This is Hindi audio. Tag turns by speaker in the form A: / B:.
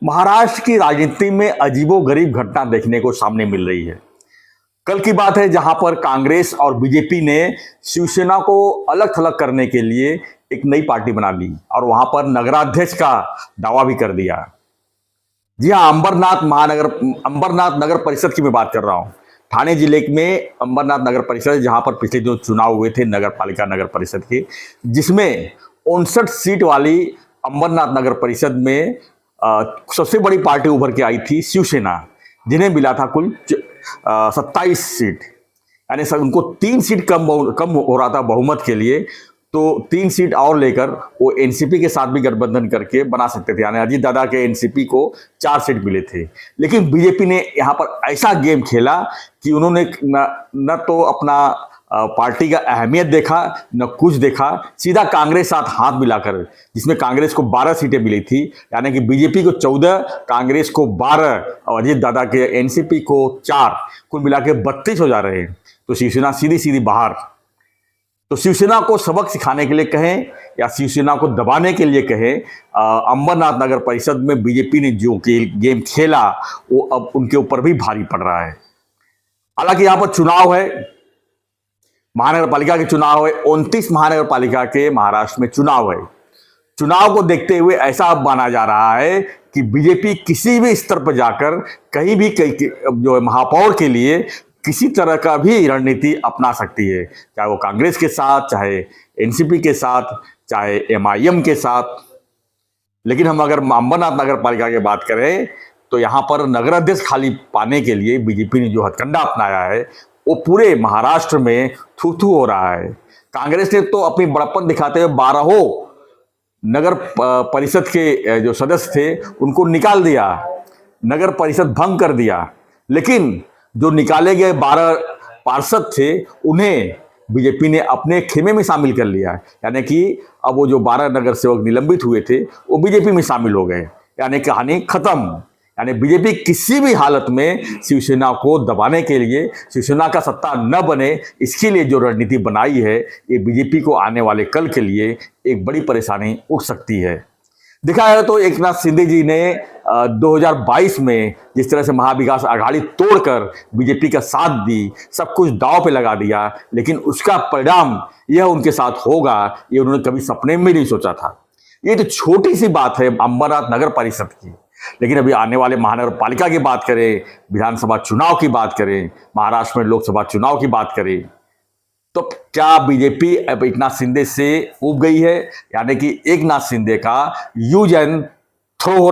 A: महाराष्ट्र की राजनीति में अजीबोगरीब घटना देखने को सामने मिल रही है। कल की बात है जहां पर कांग्रेस और बीजेपी ने शिवसेना को अलग थलग करने के लिए एक नई पार्टी बना ली और वहां पर नगराध्यक्ष का दावा भी कर दिया। जी हाँ, अंबरनाथ नगर परिषद की मैं बात कर रहा हूं। ठाणे जिले में अंबरनाथ नगर परिषद, जहां पर पिछले जो चुनाव हुए थे नगर पालिका नगर परिषद के, जिसमें 59 सीट वाली अंबरनाथ नगर परिषद में सबसे बड़ी पार्टी उभर के आई थी शिवसेना, जिन्हें मिला था कुल 27 सीट। यानी सर उनको 3 सीट कम हो रहा था बहुमत के लिए, तो 3 सीट और लेकर वो एनसीपी के साथ भी गठबंधन करके बना सकते थे। यानी अजीत दादा के एनसीपी को 4 सीट मिले थे, लेकिन बीजेपी ने यहाँ पर ऐसा गेम खेला कि उन्होंने न तो अपना पार्टी का अहमियत देखा, न कुछ देखा, सीधा कांग्रेस साथ हाथ मिलाकर, जिसमें कांग्रेस को 12 सीटें मिली थी, यानी कि बीजेपी को 14, कांग्रेस को 12 और अजीत दादा के एनसीपी को 4, कुल मिला के 32 हो जा रहे हैं। तो शिवसेना सीधी सीधी बाहर। तो शिवसेना को सबक सिखाने के लिए कहें या शिवसेना को दबाने के लिए कहें, अंबरनाथ नगर परिषद में बीजेपी ने जो गेम खेला वो अब उनके ऊपर भी भारी पड़ रहा है। हालांकि यहाँ पर चुनाव है, महानगर पालिका के चुनाव है, 29 महानगर पालिका के महाराष्ट्र में चुनाव है। चुनाव को देखते हुए ऐसा अब माना जा रहा है कि बीजेपी किसी भी स्तर पर जाकर कहीं भी जो महापौर के लिए किसी तरह का भी रणनीति अपना सकती है, चाहे वो कांग्रेस के साथ, चाहे एनसीपी के साथ, चाहे एमआईएम के साथ। लेकिन हम अगर अंबरनाथ नगर पालिका की बात करें तो यहाँ पर नगराध्यक्ष खाली पाने के लिए बीजेपी ने जो हथकंडा अपनाया है वो पूरे महाराष्ट्र में थू थू हो रहा है। कांग्रेस ने तो अपनी बड़प्पन दिखाते हुए 12 नगर परिषद के जो सदस्य थे उनको निकाल दिया, नगर परिषद भंग कर दिया। लेकिन जो निकाले गए 12 पार्षद थे उन्हें बीजेपी ने अपने खेमे में शामिल कर लिया, यानी कि अब वो जो 12 नगर सेवक निलंबित हुए थे वो बीजेपी में शामिल हो गए, यानी कहानी खत्म। यानी बीजेपी किसी भी हालत में शिवसेना को दबाने के लिए, शिवसेना का सत्ता न बने इसके लिए जो रणनीति बनाई है, ये बीजेपी को आने वाले कल के लिए एक बड़ी परेशानी उठ सकती है। देखा है तो एकनाथ शिंदे जी ने 2022 में जिस तरह से महाविकास आघाड़ी तोड़कर बीजेपी का साथ दी, सब कुछ दांव पे लगा दिया, लेकिन उसका परिणाम यह उनके साथ होगा ये उन्होंने कभी सपने में नहीं सोचा था। ये तो छोटी सी बात है अंबरनाथ नगर परिषद की, लेकिन अभी आने वाले महानगर पालिका की बात करें, विधानसभा चुनाव की बात करें, महाराष्ट्र में लोकसभा चुनाव की बात करें, तो क्या बीजेपी अब एकनाथ शिंदे से ऊब गई है? यानी कि एकनाथ शिंदे का यूज एंड थ्रो